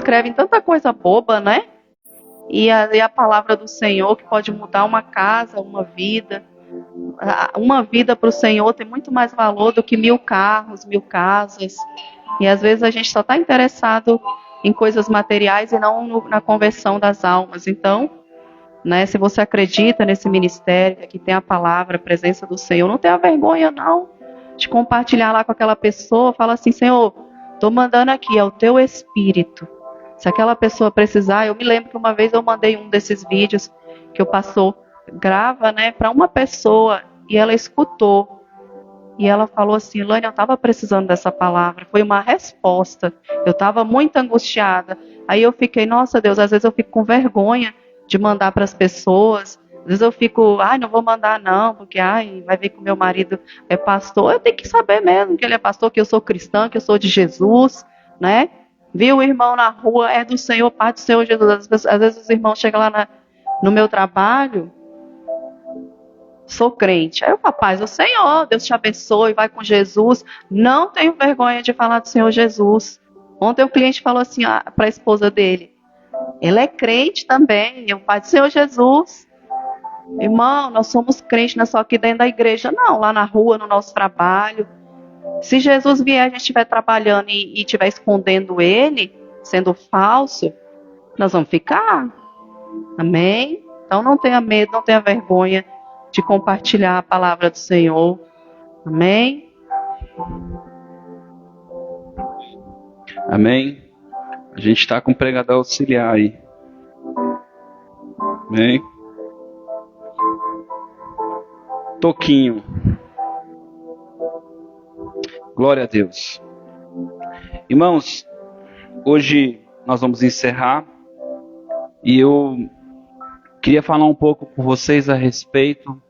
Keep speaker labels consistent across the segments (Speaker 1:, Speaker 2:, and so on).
Speaker 1: escrevem tanta coisa boba, né? E a palavra do Senhor que pode mudar uma casa, uma vida. Uma vida para o Senhor tem muito mais valor do que 1000 carros, 1000 casas. E às vezes a gente só está interessado em coisas materiais e não na conversão das almas. Então, né, se você acredita nesse ministério, que tem a palavra, a presença do Senhor, não tenha vergonha não de compartilhar lá com aquela pessoa. Fala assim: Senhor, estou mandando aqui, é o teu Espírito. Se aquela pessoa precisar, eu me lembro que uma vez eu mandei um desses vídeos que o pastor grava, né, para uma pessoa, e ela escutou. E ela falou assim: Lânia, eu estava precisando dessa palavra. Foi uma resposta. Eu estava muito angustiada. Aí eu fiquei, nossa Deus, às vezes eu fico com vergonha de mandar para as pessoas. Às vezes eu fico, não vou mandar não, porque vai ver que o meu marido é pastor. Eu tenho que saber mesmo que ele é pastor, que eu sou cristã, que eu sou de Jesus, né? Viu o irmão na rua, é do Senhor, Pai do Senhor Jesus. Às vezes os irmãos chegam lá no meu trabalho, sou crente. Aí eu falo: paz do Senhor, Deus te abençoe, vai com Jesus. Não tenho vergonha de falar do Senhor Jesus. Ontem o cliente falou assim para a esposa dele: ele é crente também, é o Pai do Senhor Jesus. Irmão, nós somos crentes, não é só aqui dentro da igreja, não, lá na rua, no nosso trabalho. Se Jesus vier, a gente estiver trabalhando e estiver escondendo ele, sendo falso, nós vamos ficar. Amém? Então não tenha medo, não tenha vergonha de compartilhar a palavra do Senhor. Amém?
Speaker 2: Amém? A gente está com um pregador auxiliar aí. Amém? Toquinho. Glória a Deus. Irmãos, hoje nós vamos encerrar e eu queria falar um pouco com vocês a respeito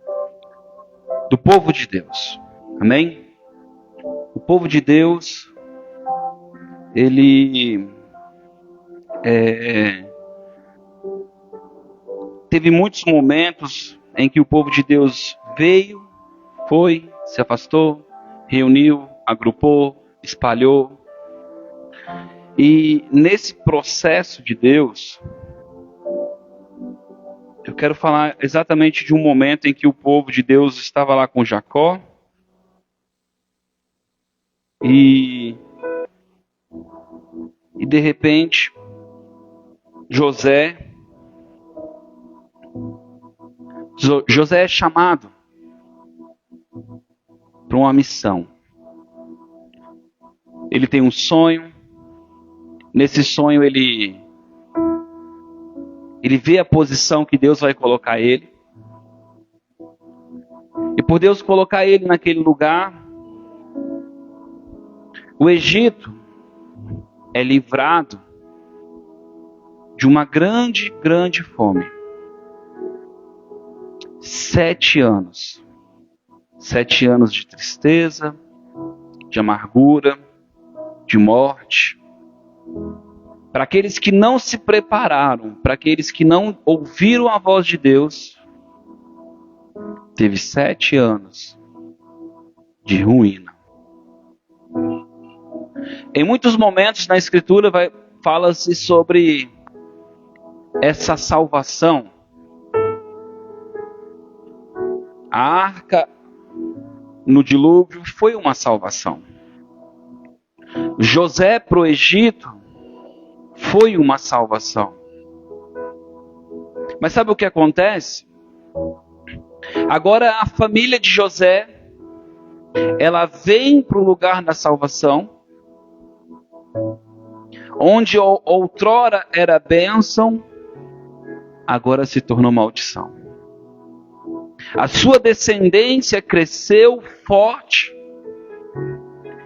Speaker 2: do povo de Deus. Amém? O povo de Deus, ele teve muitos momentos em que o povo de Deus veio, foi, se afastou, reuniu, agrupou, espalhou. E nesse processo de Deus, eu quero falar exatamente de um momento em que o povo de Deus estava lá com Jacó. E de repente, José é chamado para uma missão. Ele tem um sonho. Nesse sonho ele vê a posição que Deus vai colocar ele. E por Deus colocar ele naquele lugar, o Egito é livrado de uma grande, grande fome. 7 anos. 7 anos de tristeza, de amargura, de morte. Para aqueles que não se prepararam, para aqueles que não ouviram a voz de Deus, teve 7 anos de ruína. Em muitos momentos na Escritura fala-se sobre essa salvação. A arca no dilúvio foi uma salvação. José para o Egito foi uma salvação. Mas sabe o que acontece? Agora a família de José, ela vem para o lugar da salvação, onde outrora era bênção, agora se tornou maldição. A sua descendência cresceu forte,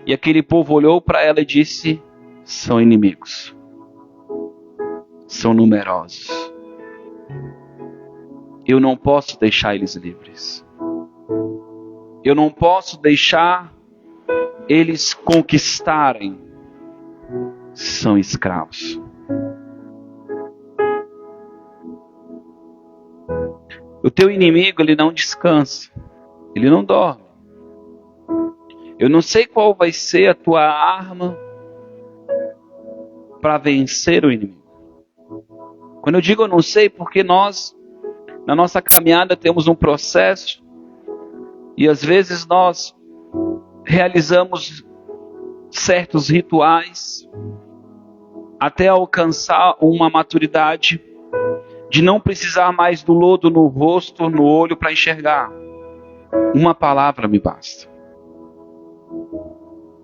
Speaker 2: e aquele povo olhou para ela e disse: são inimigos, são numerosos, eu não posso deixar eles livres, eu não posso deixar eles conquistarem, são escravos. O teu inimigo, ele não descansa, ele não dorme. Eu não sei qual vai ser a tua arma, para vencer o inimigo. Quando eu digo eu não sei, porque nós, na nossa caminhada, temos um processo e às vezes nós realizamos certos rituais até alcançar uma maturidade de não precisar mais do lodo no rosto, no olho para enxergar. Uma palavra me basta.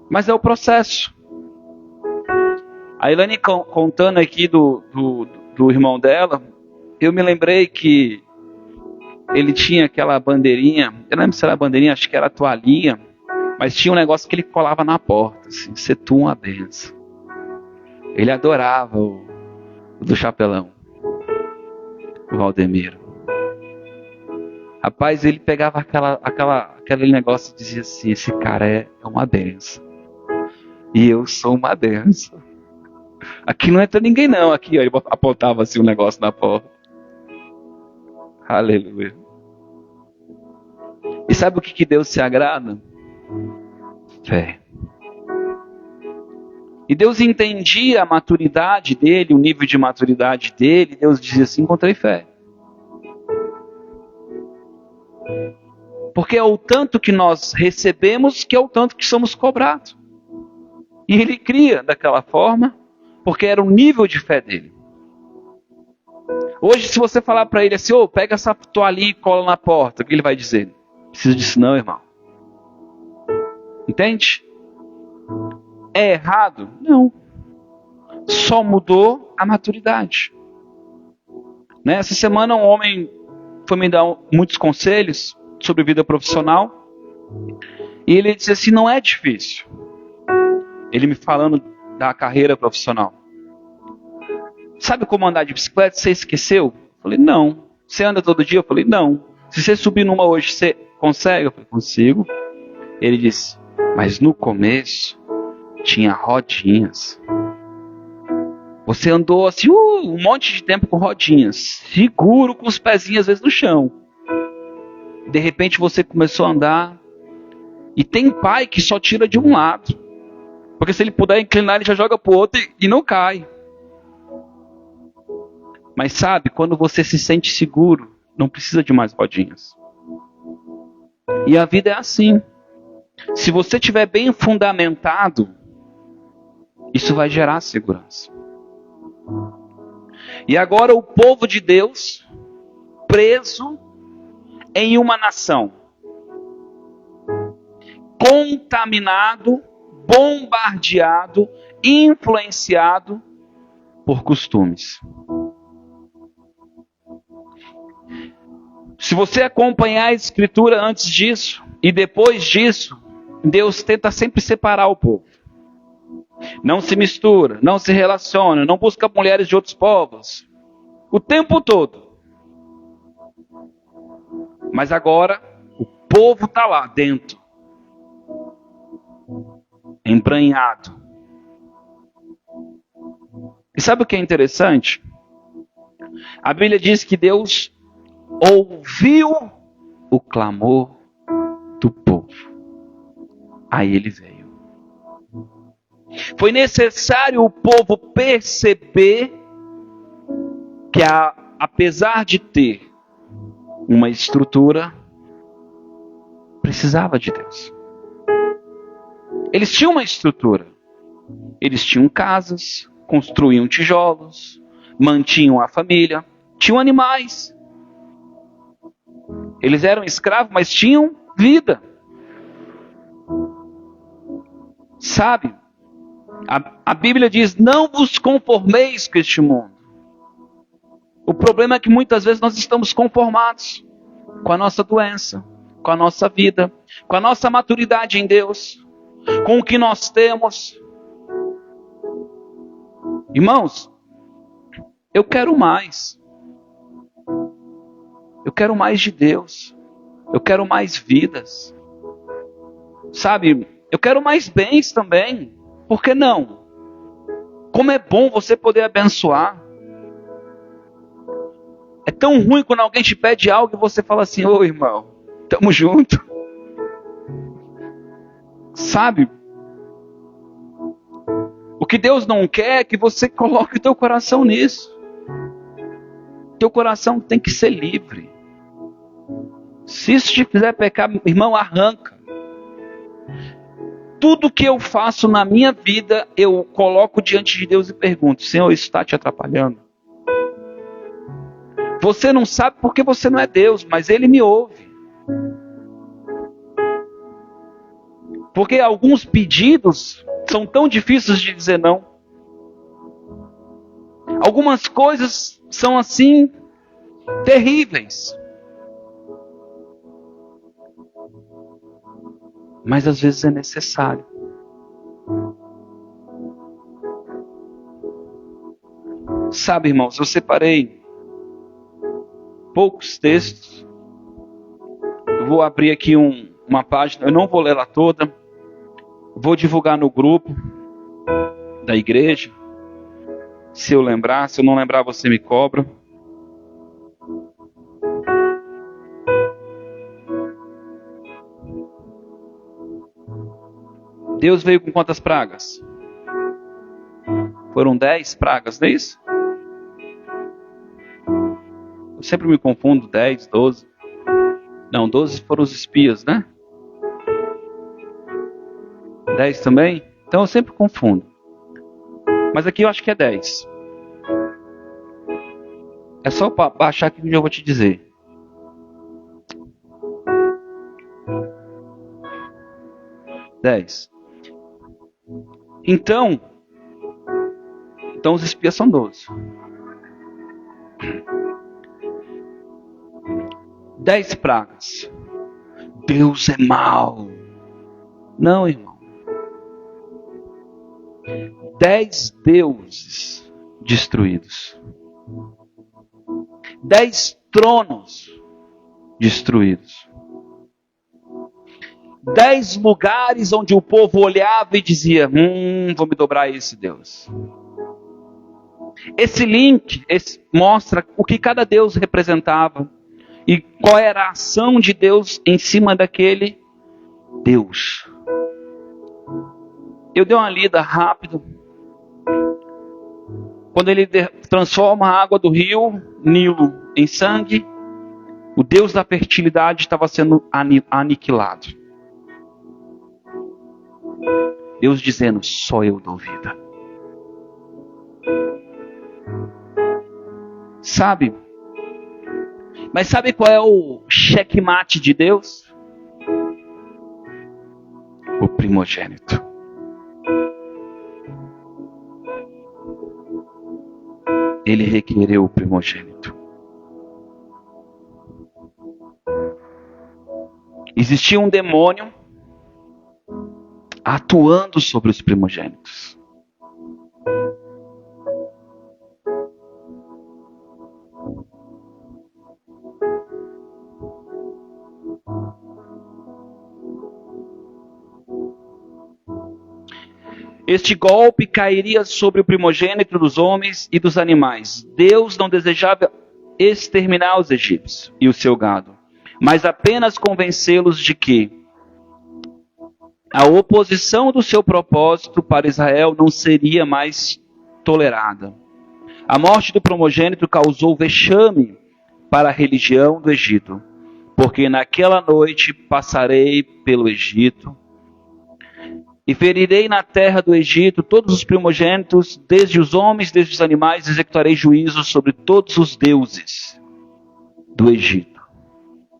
Speaker 2: Mas é o processo. A Ilane contando aqui do irmão dela, eu me lembrei que ele tinha aquela bandeirinha, eu não lembro se era bandeirinha, acho que era toalhinha, mas tinha um negócio que ele colava na porta, assim, ser tu uma benção. Ele adorava o do chapelão, o Valdemiro. Rapaz, ele pegava aquele negócio e dizia assim, esse cara é uma benção. E eu sou uma benção. Aqui não entra ninguém não, aqui ó, ele apontava assim um negócio na porta. Aleluia. E sabe o que Deus se agrada? Fé. E Deus entendia a maturidade dele, o nível de maturidade dele. Deus dizia assim, encontrei fé. Porque é o tanto que nós recebemos que é o tanto que somos cobrados. E ele cria daquela forma, porque era o nível de fé dele. Hoje, se você falar para ele assim, pega essa toalhinha e cola na porta, o que ele vai dizer? Não precisa disso não, irmão. Entende? É errado? Não. Só mudou a maturidade. Essa semana um homem foi me dar muitos conselhos sobre vida profissional. E ele disse assim, não é difícil. Ele me falando da carreira profissional. Sabe como andar de bicicleta? Você esqueceu? Eu falei, não. Você anda todo dia? Eu falei, não. Se você subir numa hoje, você consegue? Eu falei, consigo. Ele disse, mas no começo tinha rodinhas. Você andou assim, um monte de tempo com rodinhas. Seguro com os pezinhos às vezes no chão. De repente você começou a andar. E tem pai que só tira de um lado. Porque se ele puder inclinar, ele já joga para o outro e não cai. Mas sabe, quando você se sente seguro, não precisa de mais rodinhas. E a vida é assim. Se você estiver bem fundamentado, isso vai gerar segurança. E agora o povo de Deus, preso em uma nação, contaminado, bombardeado, influenciado por costumes. Se você acompanhar a escritura antes disso e depois disso, Deus tenta sempre separar o povo. Não se mistura, não se relaciona, não busca mulheres de outros povos. O tempo todo. Mas agora, o povo está lá dentro. Embranhado. E sabe o que é interessante? A Bíblia diz que Deus ouviu o clamor do povo. Aí ele veio. Foi necessário o povo perceber que apesar de ter uma estrutura, precisava de Deus. Eles tinham uma estrutura. Eles tinham casas, construíam tijolos, mantinham a família, tinham animais. Eles eram escravos, mas tinham vida. Sabe? A Bíblia diz, não vos conformeis com este mundo. O problema é que muitas vezes nós estamos conformados com a nossa doença, com a nossa vida, com a nossa maturidade em Deus, com o que nós temos. Irmãos, eu quero mais. Eu quero mais de Deus. Eu quero mais vidas. Sabe, eu quero mais bens também. Por que não? Como é bom você poder abençoar. É tão ruim quando alguém te pede algo e você fala assim, ô irmão, tamo junto. Sabe? O que Deus não quer é que você coloque o teu coração nisso. Teu coração tem que ser livre. Se isso te fizer pecar, irmão, arranca. Tudo que eu faço na minha vida, eu coloco diante de Deus e pergunto: Senhor, isso está te atrapalhando? Você não sabe porque você não é Deus, mas Ele me ouve. Porque alguns pedidos são tão difíceis de dizer não. Algumas coisas são assim, terríveis. Mas às vezes é necessário. Sabe, irmãos, eu separei poucos textos. Eu vou abrir aqui uma página, eu não vou ler ela toda. Vou divulgar no grupo da igreja. Se eu lembrar, se eu não lembrar, você me cobra. Deus veio com quantas pragas? Foram 10 pragas, não é isso? Eu sempre me confundo, 10, 12. Não, 12 foram os espias, né? 10 também? Então eu sempre confundo. Mas aqui eu acho que é 10. É só baixar aqui que eu vou te dizer. Então os espias são 12. 10 pragas. Deus é mau. Não, irmão. 10 deuses destruídos. 10 tronos destruídos. 10 lugares onde o povo olhava e dizia: vou me dobrar a esse Deus. Esse link mostra o que cada Deus representava e qual era a ação de Deus em cima daquele Deus. Eu dei uma lida rápida. Quando ele transforma a água do rio Nilo em sangue, o Deus da fertilidade estava sendo aniquilado. Deus dizendo: só eu dou vida. Sabe? Mas sabe qual é o checkmate de Deus? O primogênito. Ele requereu o primogênito. Existia um demônio atuando sobre os primogênitos. Este golpe cairia sobre o primogênito dos homens e dos animais. Deus não desejava exterminar os egípcios e o seu gado, mas apenas convencê-los de que a oposição do seu propósito para Israel não seria mais tolerada. A morte do primogênito causou vexame para a religião do Egito, porque naquela noite passarei pelo Egito e ferirei na terra do Egito todos os primogênitos, desde os homens, desde os animais, executarei juízo sobre todos os deuses do Egito.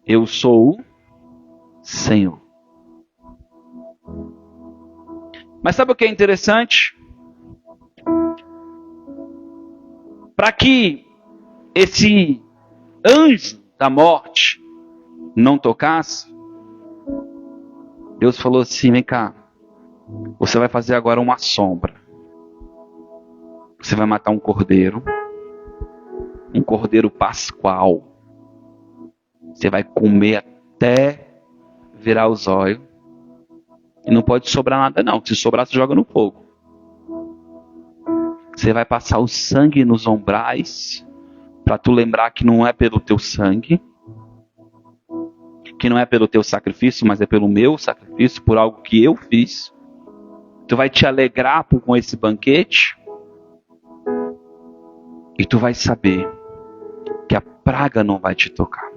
Speaker 2: Eu sou o Senhor. Mas sabe o que é interessante? Para que esse anjo da morte não tocasse, Deus falou assim: vem cá, você vai fazer agora uma sombra. Você vai matar um cordeiro pascual. Você vai comer até virar os olhos. E não pode sobrar nada não. Se sobrar, você joga no fogo. Você vai passar o sangue nos ombrais, para tu lembrar que não é pelo teu sangue, que não é pelo teu sacrifício, mas é pelo meu sacrifício, por algo que eu fiz. Tu vai te alegrar com esse banquete. E tu vai saber que a praga não vai te tocar.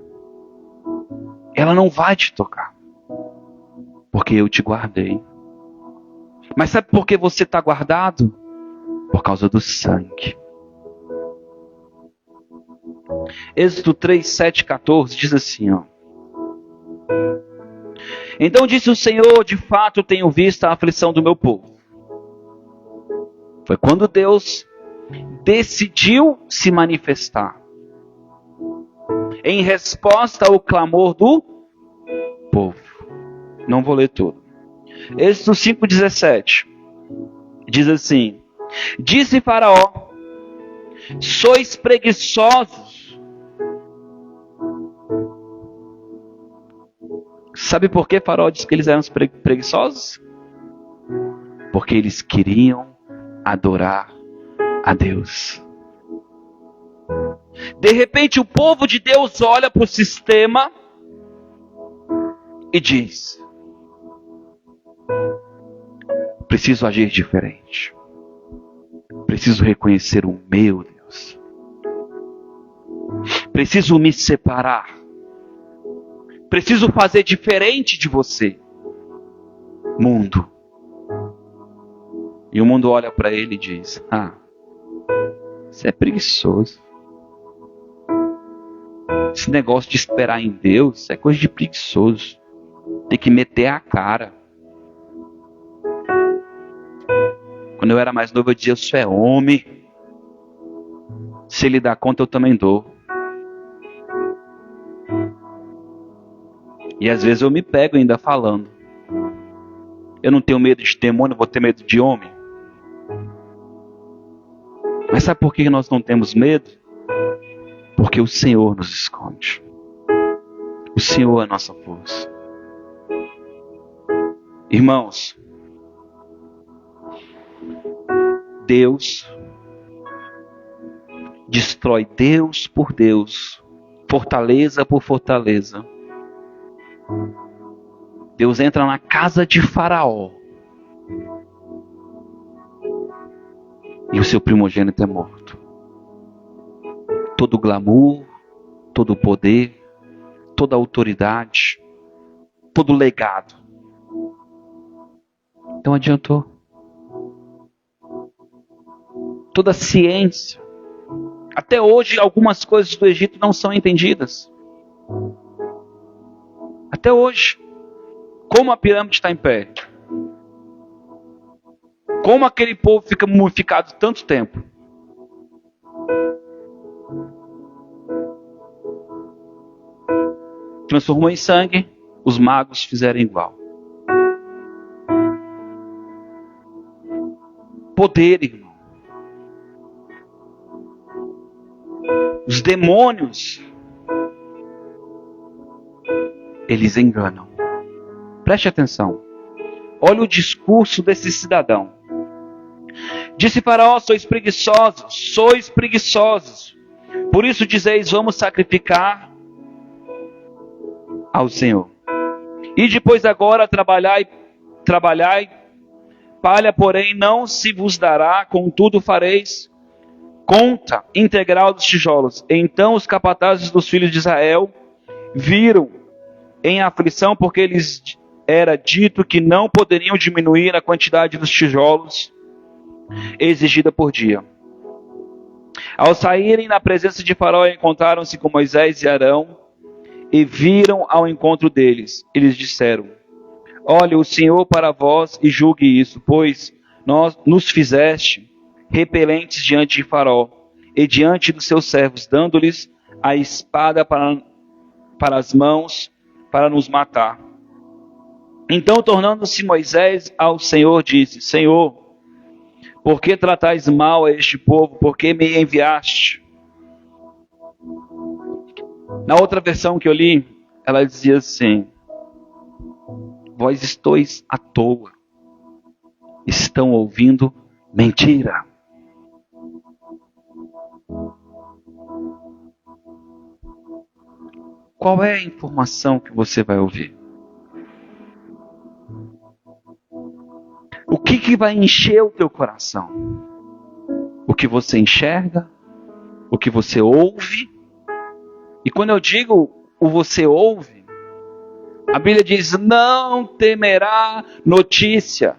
Speaker 2: Ela não vai te tocar. Porque eu te guardei. Mas sabe por que você está guardado? Por causa do sangue. Êxodo 3, 7, 14 diz assim, ó. Então disse o Senhor, de fato tenho visto a aflição do meu povo. Foi quando Deus decidiu se manifestar em resposta ao clamor do povo. Não vou ler tudo. Êxodo 5,17 diz assim: disse Faraó, sois preguiçosos. Sabe por que Faraó disse que eles eram preguiçosos? Porque eles queriam adorar a Deus. De repente o povo de Deus olha para o sistema e diz: preciso agir diferente. Preciso reconhecer o meu Deus. Preciso me separar. Preciso fazer diferente de você, mundo. E o mundo olha para ele e diz: você é preguiçoso. Esse negócio de esperar em Deus é coisa de preguiçoso. Tem que meter a cara. Quando eu era mais novo eu dizia: isso é homem. Se ele dá conta eu também dou. E às vezes eu me pego ainda falando: eu não tenho medo de demônio, vou ter medo de homem. Mas sabe por que nós não temos medo? Porque o Senhor nos esconde. O Senhor é a nossa força. Irmãos, Deus destrói Deus por Deus, fortaleza por fortaleza. Deus entra na casa de Faraó e o seu primogênito é morto. Todo o glamour, todo o poder, toda a autoridade, todo o legado. Então adiantou. Toda a ciência. Até hoje algumas coisas do Egito não são entendidas. Até hoje. Como a pirâmide está em pé? Como aquele povo fica mumificado tanto tempo? Transformou em sangue, os magos fizeram igual. Poder, irmão. Os demônios, eles enganam. Preste atenção. Olha o discurso desse cidadão. Disse Faraó: sois preguiçosos. Por isso dizeis: vamos sacrificar ao Senhor. E depois agora trabalhai, palha, porém, não se vos dará, contudo fareis conta integral dos tijolos. Então os capatazes dos filhos de Israel viram em aflição, porque lhes era dito que não poderiam diminuir a quantidade dos tijolos exigida por dia. Ao saírem na presença de Faraó, encontraram-se com Moisés e Arão e viram ao encontro deles. Eles disseram: olhe o Senhor para vós e julgue isso, pois nos fizeste repelentes diante de Faraó e diante dos seus servos, dando-lhes a espada para as mãos para nos matar. Então, tornando-se Moisés ao Senhor, disse: Senhor, por que tratais mal a este povo? Por que me enviaste? Na outra versão que eu li, ela dizia assim: vós estáis à toa, estão ouvindo mentira. Qual é a informação que você vai ouvir? O que que vai encher o teu coração? O que você enxerga? O que você ouve? E quando eu digo o você ouve, a Bíblia diz: não temerá notícia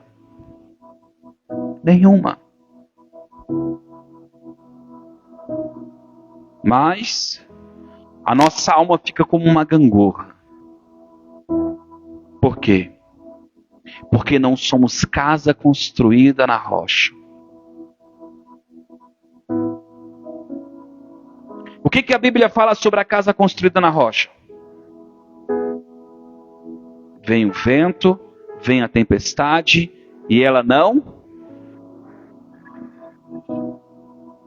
Speaker 2: nenhuma. Mas a nossa alma fica como uma gangorra. Por quê? Porque não somos casa construída na rocha. O que a Bíblia fala sobre a casa construída na rocha? Vem o vento, vem a tempestade e ela não.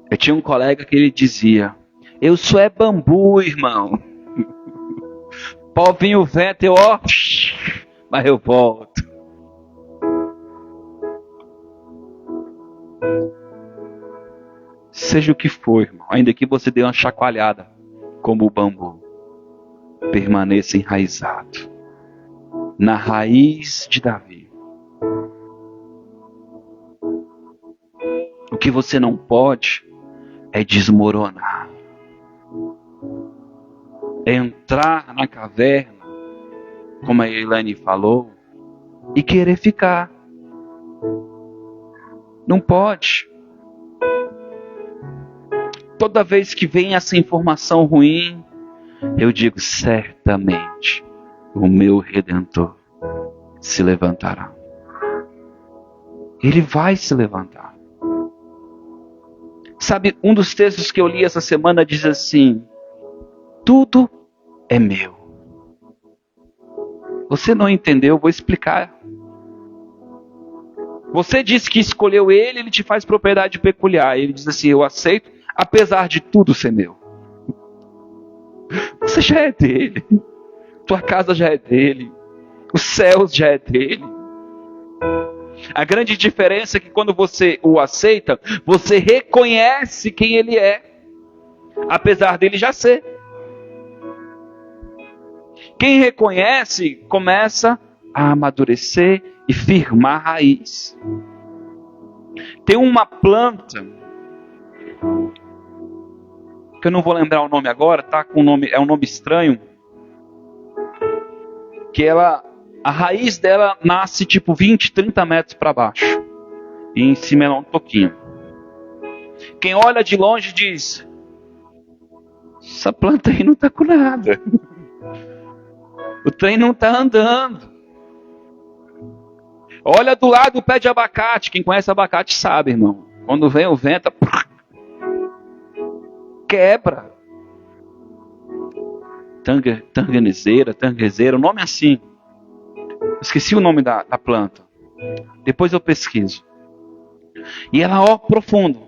Speaker 2: Eu tinha um colega que ele dizia: eu sou é bambu, irmão. Pode vir o vento, mas eu volto. Seja o que for, irmão, ainda que você dê uma chacoalhada, como o bambu, permaneça enraizado na raiz de Davi. O que você não pode é desmoronar, é entrar na caverna, como a Elaine falou, e querer ficar. Não pode. Toda vez que vem essa informação ruim, eu digo: certamente o meu Redentor se levantará. Ele vai se levantar. Sabe, um dos textos que eu li essa semana diz assim: tudo é meu. Você não entendeu? Eu vou explicar. Você disse que escolheu ele, ele te faz propriedade peculiar. Ele diz assim: eu aceito, apesar de tudo ser meu. Você já é dele. Tua casa já é dele. Os céus já é dele. A grande diferença é que quando você o aceita, você reconhece quem ele é, apesar dele já ser. Quem reconhece começa a amadurecer e firmar raiz. Tem uma planta que eu não vou lembrar o nome agora, tá? Com nome, é um nome estranho, que a raiz dela nasce tipo 20, 30 metros para baixo. E em cima ela é um toquinho. Quem olha de longe diz: essa planta aí não está com nada. O trem não está andando. Olha do lado do pé de abacate. Quem conhece abacate sabe, irmão. Quando vem o vento, quebra. Tanguezeira, o nome é assim. Esqueci o nome da planta. Depois eu pesquiso. E ela, profundo.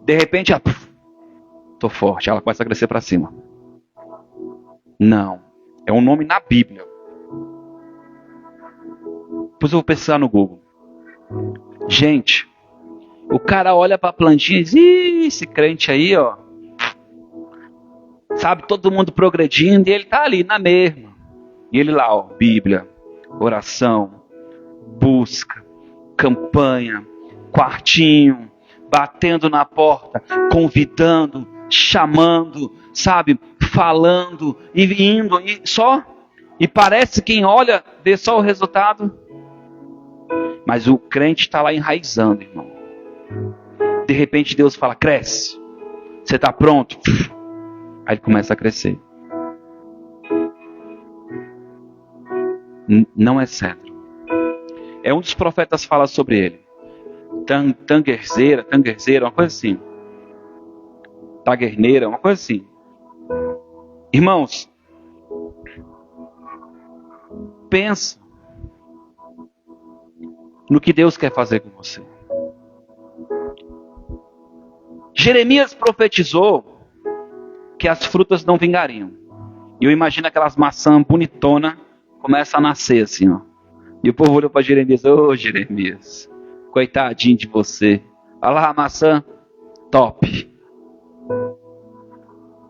Speaker 2: De repente, ela, tô forte, ela começa a crescer para cima. Não. É um nome na Bíblia. Depois eu vou pesquisar no Google. Gente, o cara olha para a plantinha e diz: esse crente aí, ó. Sabe, todo mundo progredindo e ele tá ali na mesma. E ele lá, ó, Bíblia, oração, busca, campanha, quartinho, batendo na porta, convidando, chamando, sabe, falando e indo e só. E parece quem olha vê só o resultado. Mas o crente está lá enraizando, irmão. De repente Deus fala: cresce. Você está pronto? Aí ele começa a crescer. Não é cedro. É um dos profetas fala sobre ele. Tanguerzeira, uma coisa assim. Taguerneira, uma coisa assim. Irmãos, pensa no que Deus quer fazer com você. Jeremias profetizou que as frutas não vingariam. E eu imagino aquelas maçãs bonitonas começam a nascer assim, ó. E o povo olhou para Jeremias: ô Jeremias, coitadinho de você. Olha lá a maçã, top.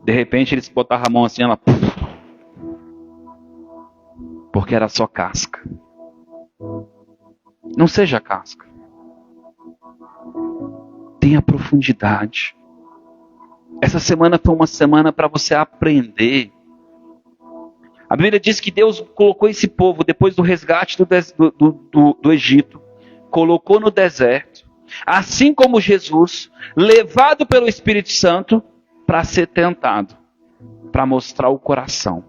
Speaker 2: De repente eles botaram a mão assim, ela... porque era só casca. Não seja casca. tenha profundidade. Essa semana foi uma semana para você aprender. A Bíblia diz que Deus colocou esse povo, depois do resgate do Egito, colocou no deserto, assim como Jesus, levado pelo Espírito Santo para ser tentado, para mostrar o coração.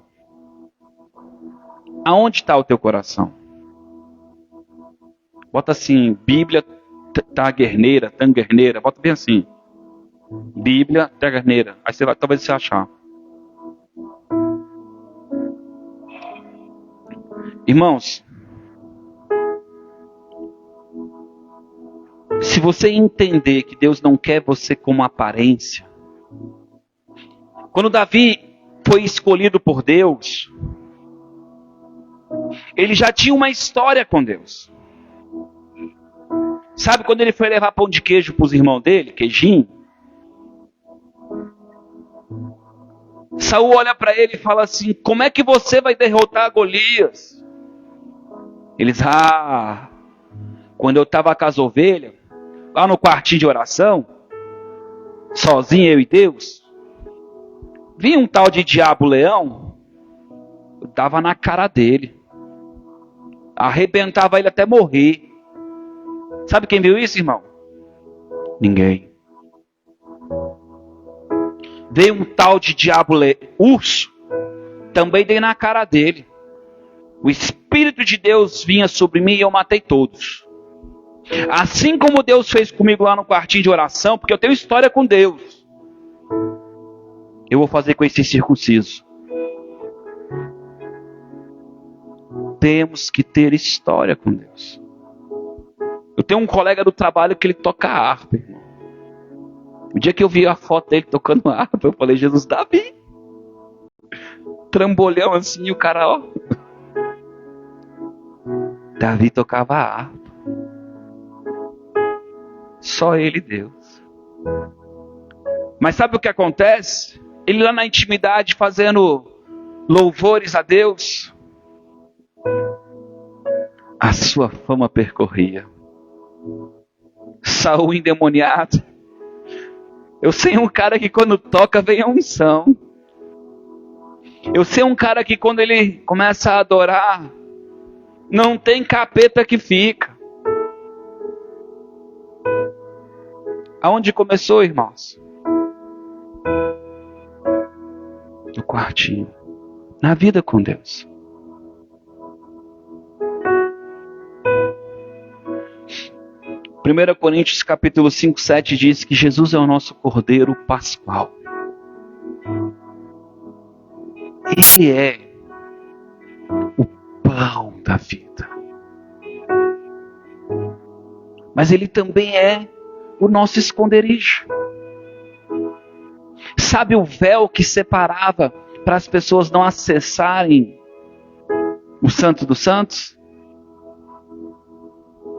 Speaker 2: Aonde está o teu coração? Bota assim, Bíblia, tanguerneira, bota bem assim. Bíblia, tanguerneira. Aí você vai, talvez você achar. Irmãos, se você entender que Deus não quer você como aparência, quando Davi foi escolhido por Deus, ele já tinha uma história com Deus. Sabe quando ele foi levar pão de queijo para os irmãos dele, queijinho? Saul olha para ele e fala assim: como é que você vai derrotar Golias? Eles, quando eu estava com as ovelhas, lá no quartinho de oração, sozinho eu e Deus, vinha um tal de diabo leão, eu dava na cara dele, arrebentava ele até morrer. Sabe quem viu isso, irmão? Ninguém. Veio um tal de diabo urso, também dei na cara dele. O Espírito de Deus vinha sobre mim e eu matei todos. Assim como Deus fez comigo lá no quartinho de oração, porque eu tenho história com Deus, eu vou fazer com esse circunciso. Temos que ter história com Deus. Eu tenho um colega do trabalho que ele toca harpa, irmão. O dia que eu vi a foto dele tocando harpa, eu falei: Jesus, Davi. Trambolhão assim, e o cara, ó. Davi tocava harpa. Só ele e Deus. Mas sabe o que acontece? Ele lá na intimidade fazendo louvores a Deus, a sua fama percorria. Saul endemoniado. Eu sei um cara que quando toca vem a unção. Eu sei um cara que quando ele começa a adorar, não tem capeta que fica. Aonde começou, irmãos? No quartinho. Na vida com Deus. Primeira Coríntios capítulo 5:7 diz que Jesus é o nosso Cordeiro Pascual. Ele é o pão da vida. Mas ele também é o nosso esconderijo. Sabe o véu que separava para as pessoas não acessarem o Santo dos Santos?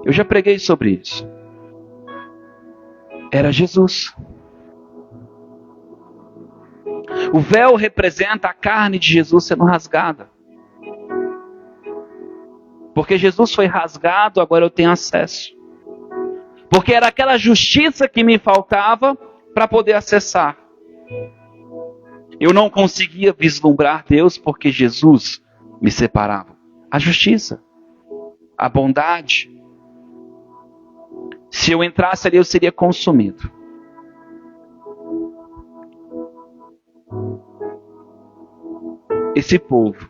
Speaker 2: Eu já preguei sobre isso. Era Jesus. O véu representa a carne de Jesus sendo rasgada. Porque Jesus foi rasgado, agora eu tenho acesso. Porque era aquela justiça que me faltava para poder acessar. Eu não conseguia vislumbrar Deus porque Jesus me separava. A justiça, a bondade. Se eu entrasse ali, eu seria consumido. Esse povo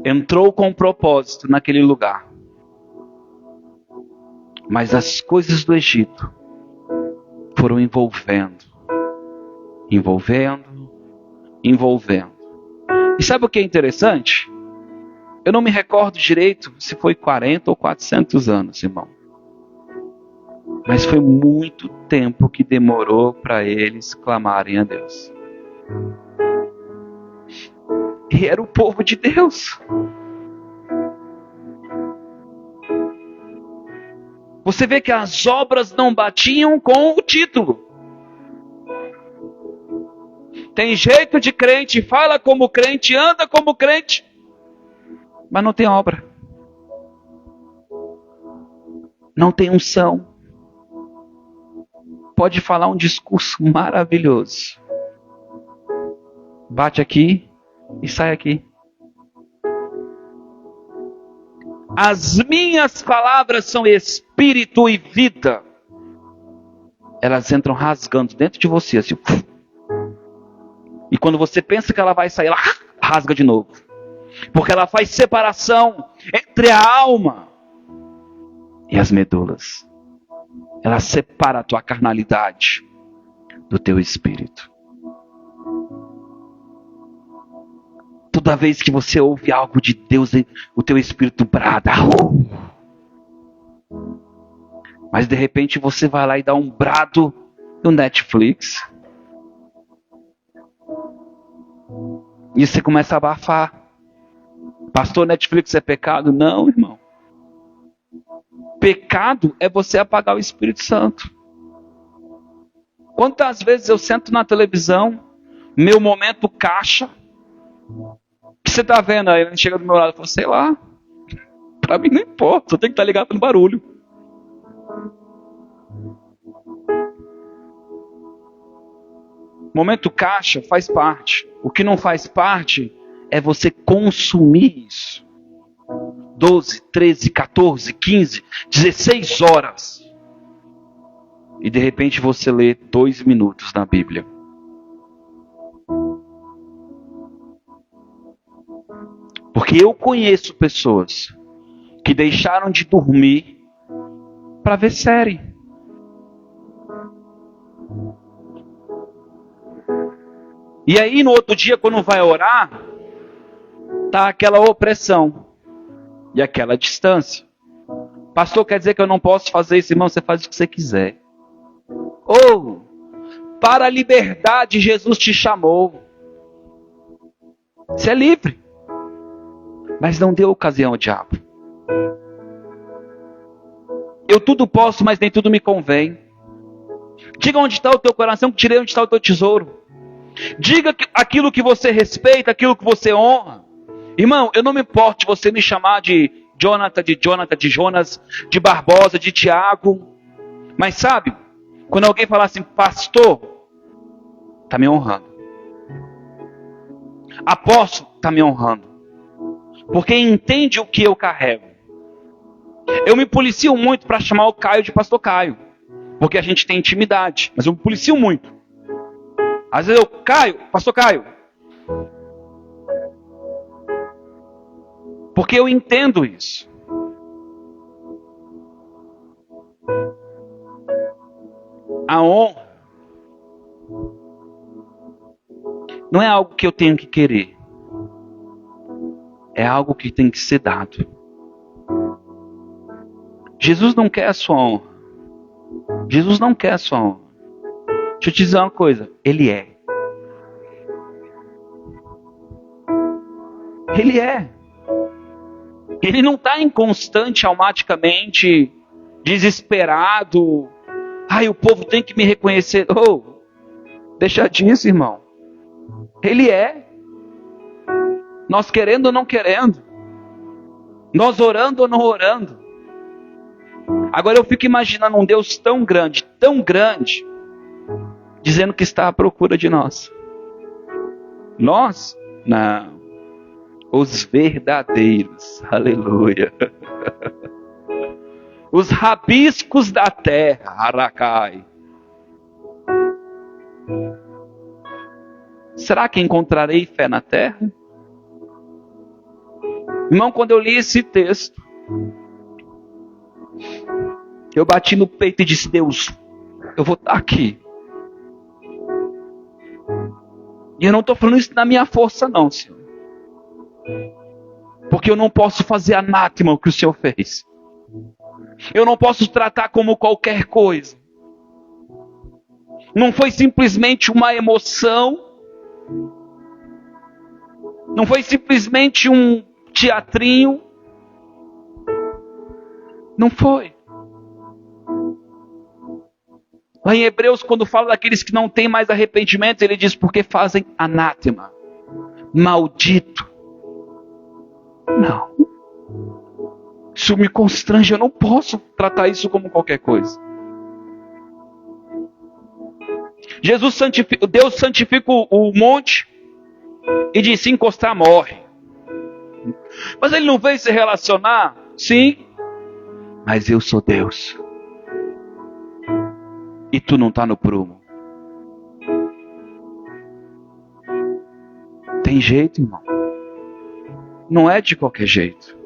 Speaker 2: entrou com um propósito naquele lugar. Mas as coisas do Egito foram envolvendo. E sabe o que é interessante? Eu não me recordo direito se foi 40 ou 400 anos, irmão. Mas foi muito tempo que demorou para eles clamarem a Deus. E era o povo de Deus. Você vê que as obras não batiam com o título. Tem jeito de crente, fala como crente, anda como crente, mas não tem obra. não tem unção. Pode falar um discurso maravilhoso. Bate aqui e sai aqui. As minhas palavras são espírito e vida. Elas entram rasgando dentro de você, assim. E quando você pensa que ela vai sair, ela rasga de novo. Porque ela faz separação entre a alma e as medulas. Ela separa a tua carnalidade do teu espírito. Toda vez que você ouve algo de Deus, o teu espírito brada. Mas de repente você vai lá e dá um brado no Netflix. E você começa a abafar. Pastor, Netflix é pecado? Não, irmão. Pecado é você apagar o Espírito Santo. Quantas vezes eu sento na televisão, meu momento caixa. O que você está vendo? Aí ele chega do meu lado e fala, sei lá. Para mim não importa, só tem que estar ligado no barulho. Momento caixa faz parte. O que não faz parte é você consumir isso. 12, 13, 14, 15, 16 horas. E de repente você lê 2 minutos na Bíblia. Porque eu conheço pessoas que deixaram de dormir para ver série. E aí no outro dia, quando vai orar, tá aquela opressão e aquela distância. Pastor, quer dizer que eu não posso fazer isso? Irmão, você faz o que você quiser. Ou, para a liberdade Jesus te chamou. Você é livre. Mas não dê ocasião ao diabo. Eu tudo posso, mas nem tudo me convém. Diga onde está o teu coração, que tirei onde está o teu tesouro. Diga aquilo que você respeita, aquilo que você honra. Irmão, eu não me importo de você me chamar de Jonathan, de Jonas, de Barbosa, de Tiago. Mas sabe, quando alguém falar assim, pastor, está me honrando. Apóstolo, está me honrando. Porque entende o que eu carrego. Eu me policio muito para chamar o Caio de pastor Caio. Porque a gente tem intimidade. Mas eu me policio muito. Às vezes eu, Caio, pastor Caio. Porque eu entendo isso. A honra não é algo que eu tenho que querer. É algo que tem que ser dado. Jesus não quer a sua honra. Jesus não quer a sua honra. Deixa eu te dizer uma coisa. Ele é. Ele é. Ele não está inconstante, almaticamente, desesperado. Ai, o povo tem que me reconhecer. Oh, deixa disso, irmão. Ele é. Nós querendo ou não querendo. Nós orando ou não orando. Agora eu fico imaginando um Deus tão grande, dizendo que está à procura de nós. Nós? Não. Os verdadeiros. Aleluia. Os rabiscos da terra. Aracai. Será que encontrarei fé na terra? Irmão, quando eu li esse texto, eu bati no peito e disse, Deus, eu vou estar aqui. E eu não estou falando isso na minha força não, Senhor. Porque eu não posso fazer anátema o que o Senhor fez. Eu não posso tratar como qualquer coisa. Não foi simplesmente uma emoção. Não foi simplesmente um teatrinho. Não foi. Lá em Hebreus, quando fala daqueles que não têm mais arrependimento, ele diz, porque fazem anátema. Maldito. Não. Isso me constrange, eu não posso tratar isso como qualquer coisa. Deus santifica o monte e diz: se encostar, morre. Mas ele não veio se relacionar? Sim, mas eu sou Deus. E tu não está no prumo. Tem jeito, irmão. Não é de qualquer jeito.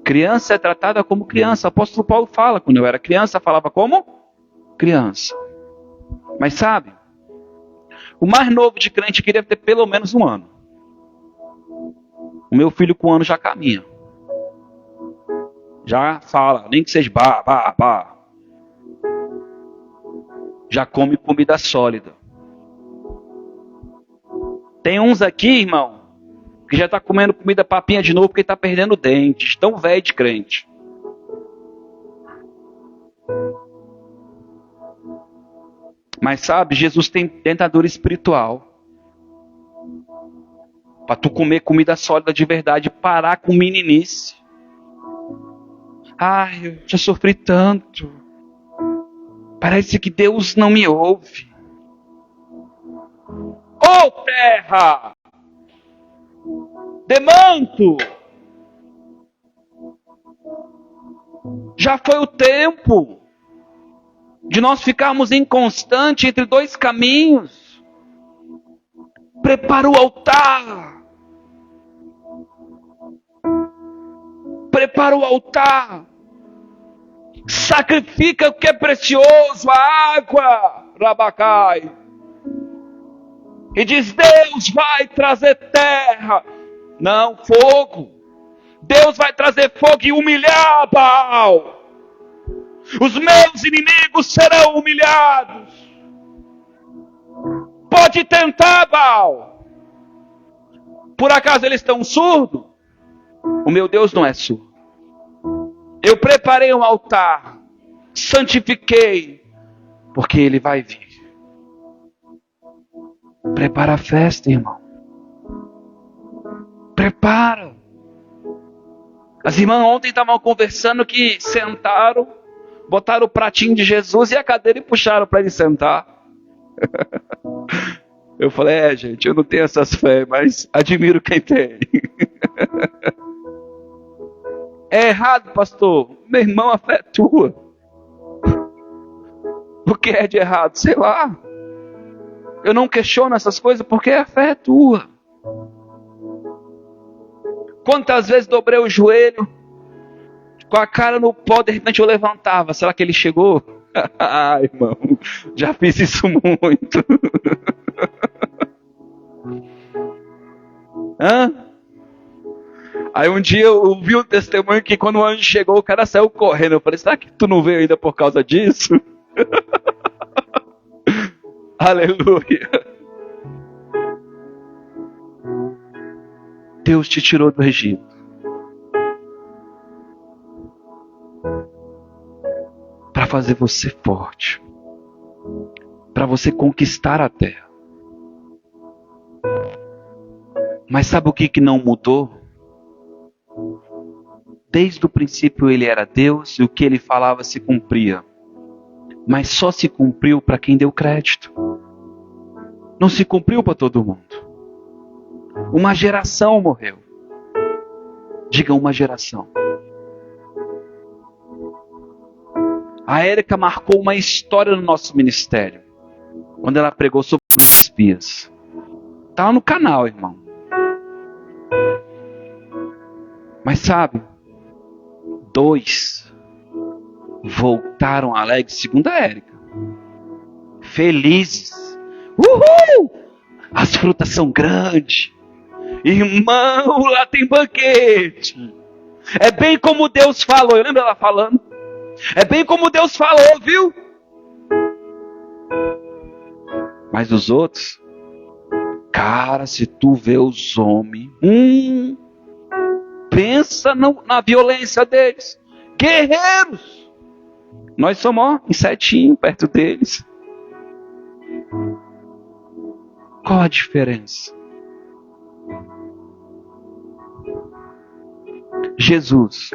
Speaker 2: Criança é tratada como criança. O apóstolo Paulo fala, quando eu era criança, falava como criança. Mas sabe, o mais novo de crente queria ter pelo menos 1 ano. O meu filho com 1 ano já caminha. Já fala, nem que seja bah. Já come comida sólida. Tem uns aqui, irmão, que já está comendo comida papinha de novo porque está perdendo dentes. Tão velho de crente. Mas sabe, Jesus tem dentadura espiritual. Para tu comer comida sólida de verdade, parar com meninice. Ai, eu já sofri tanto. Parece que Deus não me ouve. Ô terra! De manto! Já foi o tempo de nós ficarmos inconstantes entre 2 caminhos. Prepara o altar. Prepara o altar. Sacrifica o que é precioso, a água, Rabacai. E diz: Deus vai trazer terra. Não, fogo. Deus vai trazer fogo e humilhar Baal. Os meus inimigos serão humilhados. Pode tentar, Baal. Por acaso eles estão surdos? O meu Deus não é surdo. Eu preparei um altar, santifiquei, porque Ele vai vir. Prepara a festa, irmão. Prepara. As irmãs ontem estavam conversando que sentaram, botaram o pratinho de Jesus e a cadeira e puxaram para ele sentar. Eu falei: gente, eu não tenho essas fé, mas admiro quem tem. É errado, pastor? Meu irmão, a fé é tua. O que é de errado? Sei lá. Eu não questiono essas coisas porque a fé é tua. Quantas vezes dobrei o joelho, com a cara no pó, de repente eu levantava. Será que ele chegou? Ah, irmão, já fiz isso muito. Aí um dia eu ouvi um testemunho que quando o anjo chegou, o cara saiu correndo. Eu falei: será que tu não veio ainda por causa disso? Aleluia. Deus te tirou do Egito para fazer você forte, para você conquistar a terra. Mas sabe o que não mudou? Desde o princípio Ele era Deus e o que Ele falava se cumpria. Mas só se cumpriu para quem deu crédito. Não se cumpriu para todo mundo. Uma geração morreu. Diga, uma geração. A Érica marcou uma história no nosso ministério, quando ela pregou sobre as espias. Está lá no canal, irmão. Mas sabe, 2 voltaram alegres, segundo a Érica. Felizes. Uhul! As frutas são grandes. Irmão, lá tem banquete. É bem como Deus falou. Eu lembro ela falando. É bem como Deus falou, viu? Mas os outros, cara, se tu vê os homens, pensa na violência deles. Guerreiros. Nós somos insetinho perto deles. Qual a diferença? Jesus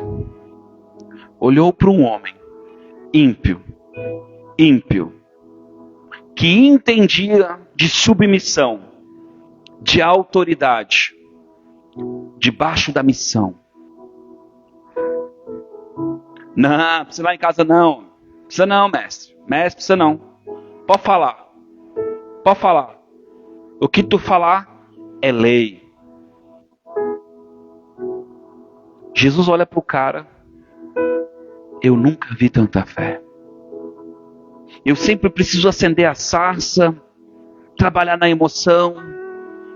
Speaker 2: olhou para um homem ímpio, que entendia de submissão, de autoridade, debaixo da missão. Não, precisa ir lá em casa não. Precisa não, mestre. Mestre, precisa não. Pode falar. Pode falar. O que tu falar é lei. Jesus olha para o cara. Eu nunca vi tanta fé. Eu sempre preciso acender a sarça, trabalhar na emoção,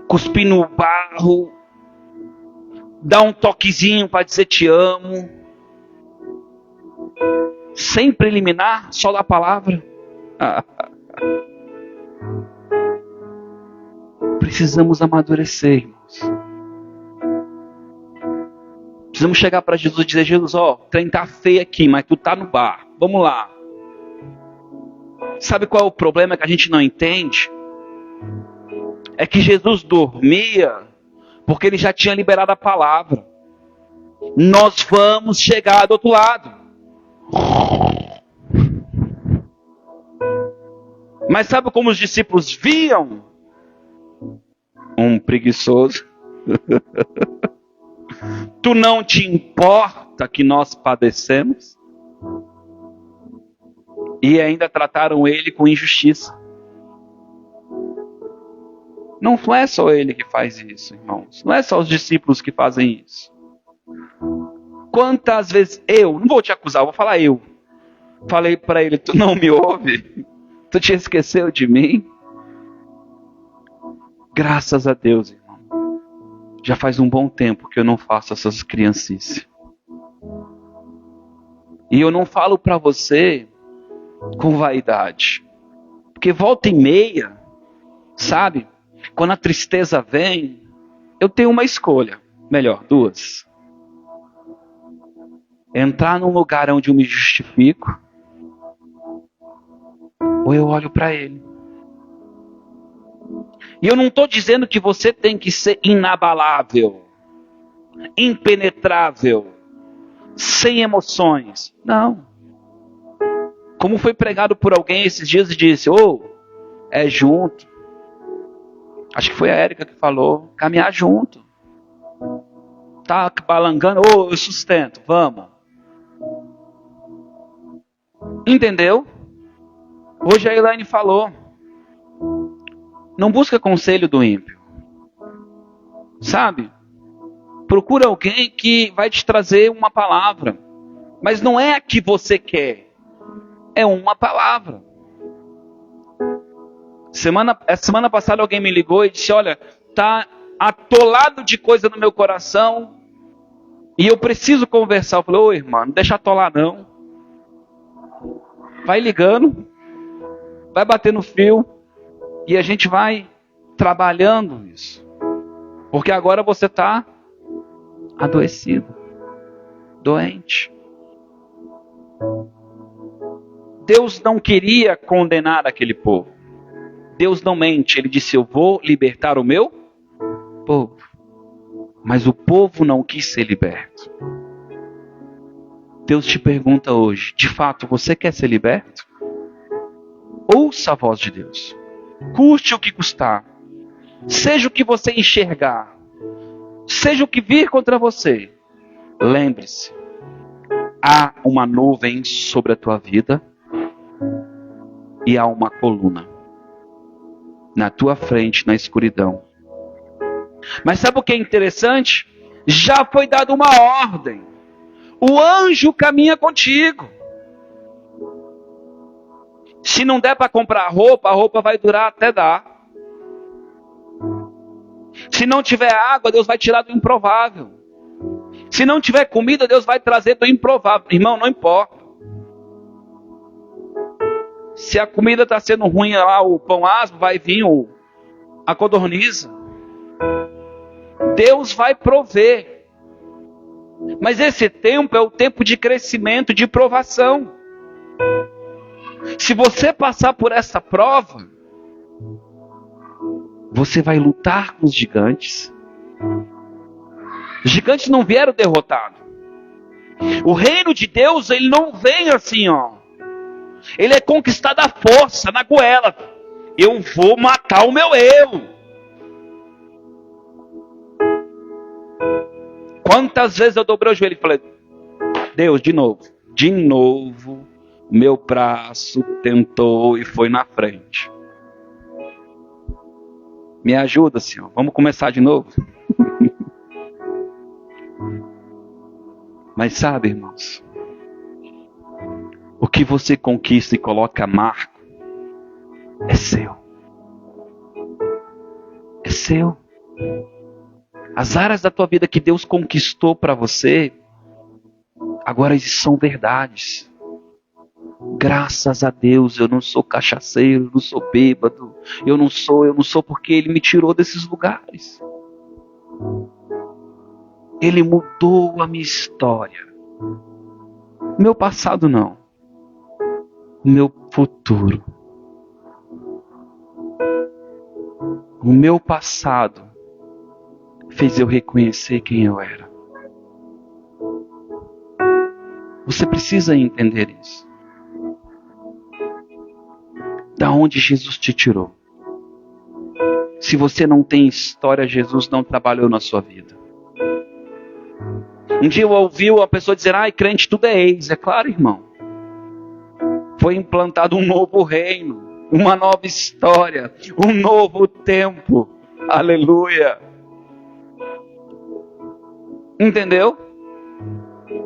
Speaker 2: cuspir no barro, dar um toquezinho para dizer te amo, sem preliminar, só da palavra. Precisamos amadurecer, irmãos. Precisamos chegar para Jesus e dizer: Jesus, ó, o trem tá feio aqui, mas tu tá no bar. Vamos lá. Sabe qual é o problema que a gente não entende? É que Jesus dormia porque ele já tinha liberado a palavra. Nós vamos chegar do outro lado. Mas sabe como os discípulos viam? Um preguiçoso. Tu não te importa que nós padecemos? E ainda trataram ele com injustiça. Não é só ele que faz isso, irmãos. Não é só os discípulos que fazem isso. Quantas vezes eu, não vou te acusar, vou falar eu. Falei para ele: tu não me ouve? Tu te esqueceu de mim? Graças a Deus, irmão. Já faz um bom tempo que eu não faço essas criancices. E eu não falo para você com vaidade. Porque volta e meia, sabe? Quando a tristeza vem, eu tenho uma escolha. Melhor, duas. Entrar num lugar onde eu me justifico, ou eu olho para ele. E eu não estou dizendo que você tem que ser inabalável, impenetrável, sem emoções. Não. Como foi pregado por alguém esses dias e disse: é junto. Acho que foi a Érica que falou, caminhar junto. Tá balangando, eu sustento, vamos. Entendeu? Hoje a Elaine falou: não busca conselho do ímpio. Sabe? Procura alguém que vai te trazer uma palavra. Mas não é a que você quer. É uma palavra. Semana passada alguém me ligou e disse: olha, tá atolado de coisa no meu coração e eu preciso conversar. Eu falei: irmão, não deixa atolar não. Vai ligando, vai bater no fio e a gente vai trabalhando isso. Porque agora você está adoecido, doente. Deus não queria condenar aquele povo. Deus não mente. Ele disse: eu vou libertar o meu povo. Mas o povo não quis ser liberto. Deus te pergunta hoje: de fato você quer ser liberto? Ouça a voz de Deus. Custe o que custar. Seja o que você enxergar. Seja o que vir contra você. Lembre-se: há uma nuvem sobre a tua vida e há uma coluna na tua frente, na escuridão. Mas sabe o que é interessante? Já foi dada uma ordem. O anjo caminha contigo. Se não der para comprar roupa, a roupa vai durar até dar. Se não tiver água, Deus vai tirar do improvável. Se não tiver comida, Deus vai trazer do improvável. Irmão, não importa. Se a comida está sendo ruim lá, o pão asmo, vai vir a codorniza. Deus vai prover. Mas esse tempo é o tempo de crescimento, de provação. Se você passar por essa prova, você vai lutar com os gigantes. Os gigantes não vieram derrotados. O reino de Deus, ele não vem assim, ó. Ele é conquistado à força, na goela. Eu vou matar o meu eu. Quantas vezes eu dobrei o joelho e falei, Deus, de novo, meu braço tentou e foi na frente. Me ajuda, Senhor. Vamos começar de novo? Mas sabe, irmãos, o que você conquista e coloca marco é seu. É seu. As áreas da tua vida que Deus conquistou para você, agora são verdades. Graças a Deus, eu não sou cachaceiro, eu não sou bêbado, eu não sou porque Ele me tirou desses lugares. Ele mudou a minha história. Meu passado não. Meu futuro. O meu passado fez eu reconhecer quem eu era. Você precisa entender isso. Da onde Jesus te tirou. Se você não tem história, Jesus não trabalhou na sua vida. Um dia eu ouvi uma pessoa dizer, ai, crente tudo é ex. É claro, irmão. Foi implantado um novo reino, uma nova história, um novo tempo. Aleluia. Entendeu?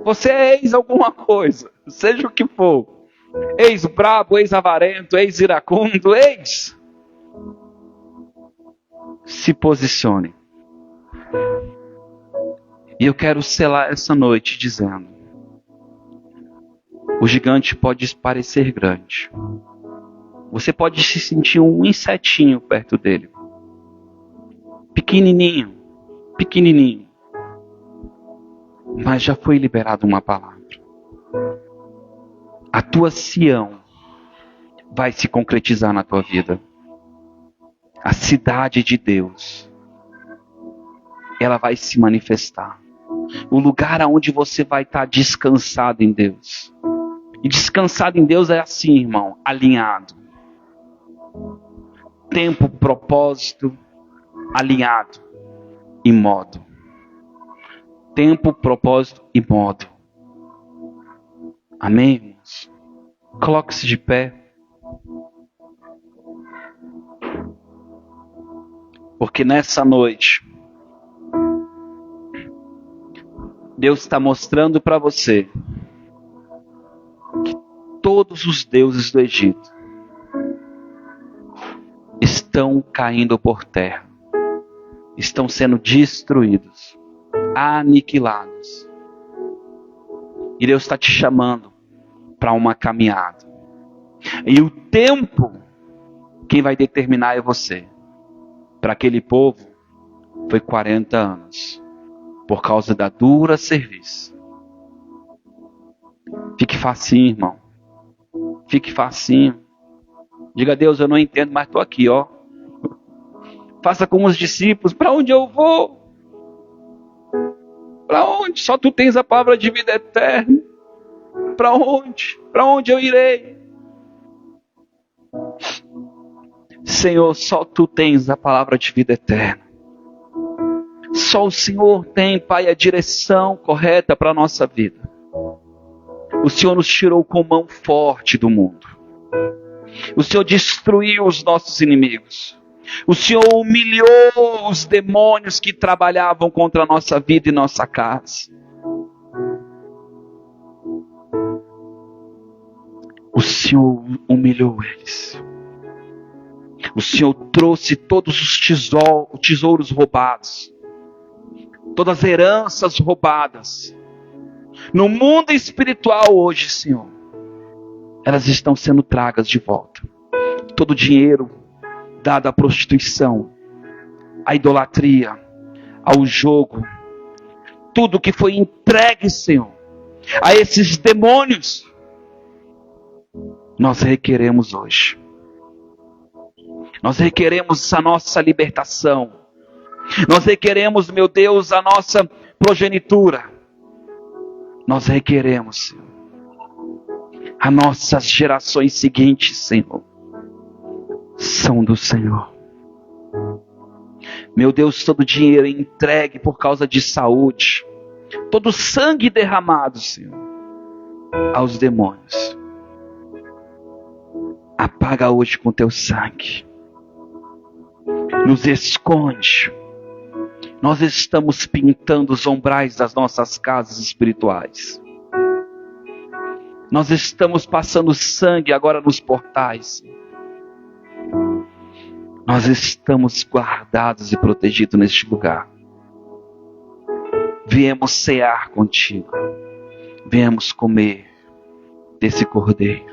Speaker 2: Você é ex alguma coisa, seja o que for. Ex brabo, ex avarento, ex iracundo, ex. Se posicione. E eu quero selar essa noite dizendo: o gigante pode parecer grande. Você pode se sentir um insetinho perto dele. Pequenininho, pequenininho. Mas já foi liberada uma palavra. A tua Sião vai se concretizar na tua vida. A cidade de Deus, ela vai se manifestar. O lugar aonde você vai estar descansado em Deus. E descansado em Deus é assim, irmão, alinhado. Tempo, propósito, alinhado e modo. Tempo, propósito e modo. Amém, irmãos? Coloque-se de pé. Porque nessa noite, Deus está mostrando para você que todos os deuses do Egito estão caindo por terra. Estão sendo destruídos, aniquilados. E Deus está te chamando para uma caminhada. E o tempo, quem vai determinar é você. Para aquele povo, foi 40 anos. Por causa da dura serviço. Fique facinho, irmão. Fique facinho. Diga a Deus, eu não entendo, mas estou aqui, ó. Faça como os discípulos. Para onde eu vou? Para onde? Só tu tens a palavra de vida eterna. Para onde? Para onde eu irei? Senhor, só tu tens a palavra de vida eterna. Só o Senhor tem, Pai, a direção correta para a nossa vida. O Senhor nos tirou com mão forte do mundo. O Senhor destruiu os nossos inimigos. O Senhor humilhou os demônios que trabalhavam contra a nossa vida e nossa casa. O Senhor humilhou eles. O Senhor trouxe todos os tesouros roubados. Todas as heranças roubadas. No mundo espiritual hoje, Senhor, elas estão sendo tragas de volta. Todo o dinheiro dado à prostituição, à idolatria, ao jogo, tudo que foi entregue, Senhor, a esses demônios, nós requeremos hoje. Nós requeremos a nossa libertação. Nós requeremos, meu Deus, a nossa progenitura. Nós requeremos, Senhor. As nossas gerações seguintes, Senhor, são do Senhor. Meu Deus, todo dinheiro entregue por causa de saúde, todo sangue derramado, Senhor, aos demônios, apaga hoje com teu sangue. Nos esconde. Nós estamos pintando os umbrais das nossas casas espirituais. Nós estamos passando sangue agora nos portais. Nós estamos guardados e protegidos neste lugar. Viemos cear contigo. Viemos comer desse cordeiro.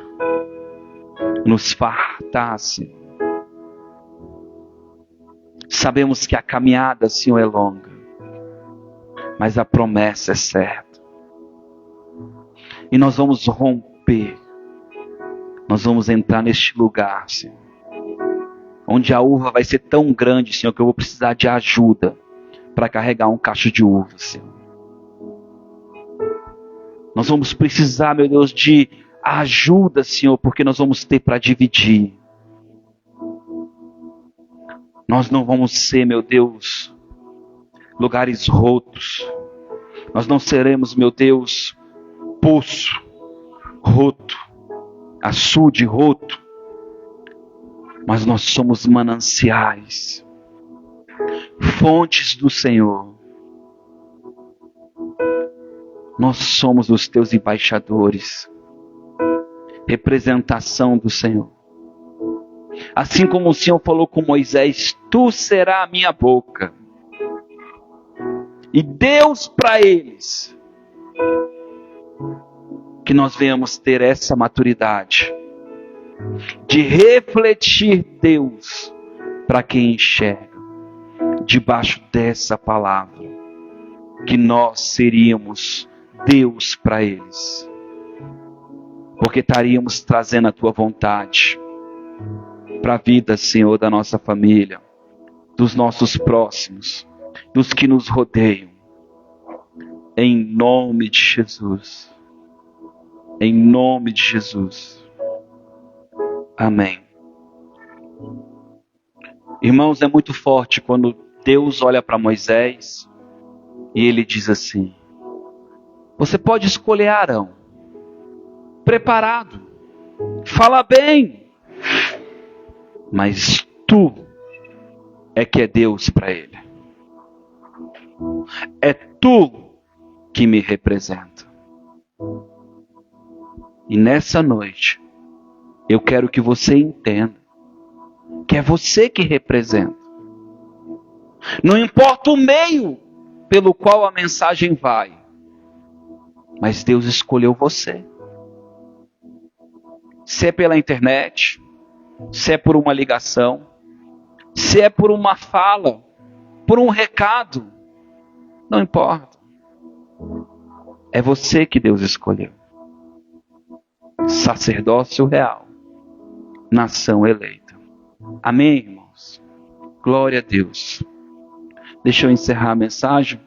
Speaker 2: Nos fartar, Senhor. Sabemos que a caminhada, Senhor, é longa. Mas a promessa é certa. E nós vamos romper. Nós vamos entrar neste lugar, Senhor. Onde a uva vai ser tão grande, Senhor, que eu vou precisar de ajuda para carregar um cacho de uva, Senhor. Nós vamos precisar, meu Deus, de ajuda, Senhor, porque nós vamos ter para dividir. Nós não vamos ser, meu Deus, lugares rotos. Nós não seremos, meu Deus, poço roto, açude roto. Mas nós somos mananciais, fontes do Senhor. Nós somos os teus embaixadores, representação do Senhor. Assim como o Senhor falou com Moisés, tu serás a minha boca. E Deus para eles, que nós venhamos ter essa maturidade de refletir Deus para quem enxerga, debaixo dessa palavra, que nós seríamos Deus para eles, porque estaríamos trazendo a tua vontade para a vida, Senhor, da nossa família, dos nossos próximos, dos que nos rodeiam, em nome de Jesus, em nome de Jesus. Amém. Irmãos, é muito forte quando Deus olha para Moisés e ele diz assim: você pode escolher Arão, preparado, fala bem, mas tu é que é Deus para ele. É tu que me representa. E nessa noite, eu quero que você entenda que é você que representa. Não importa o meio pelo qual a mensagem vai, mas Deus escolheu você. Se é pela internet, se é por uma ligação, se é por uma fala, por um recado, não importa. É você que Deus escolheu. Sacerdócio real, nação eleita. Amém, irmãos? Glória a Deus. Deixa eu encerrar a mensagem.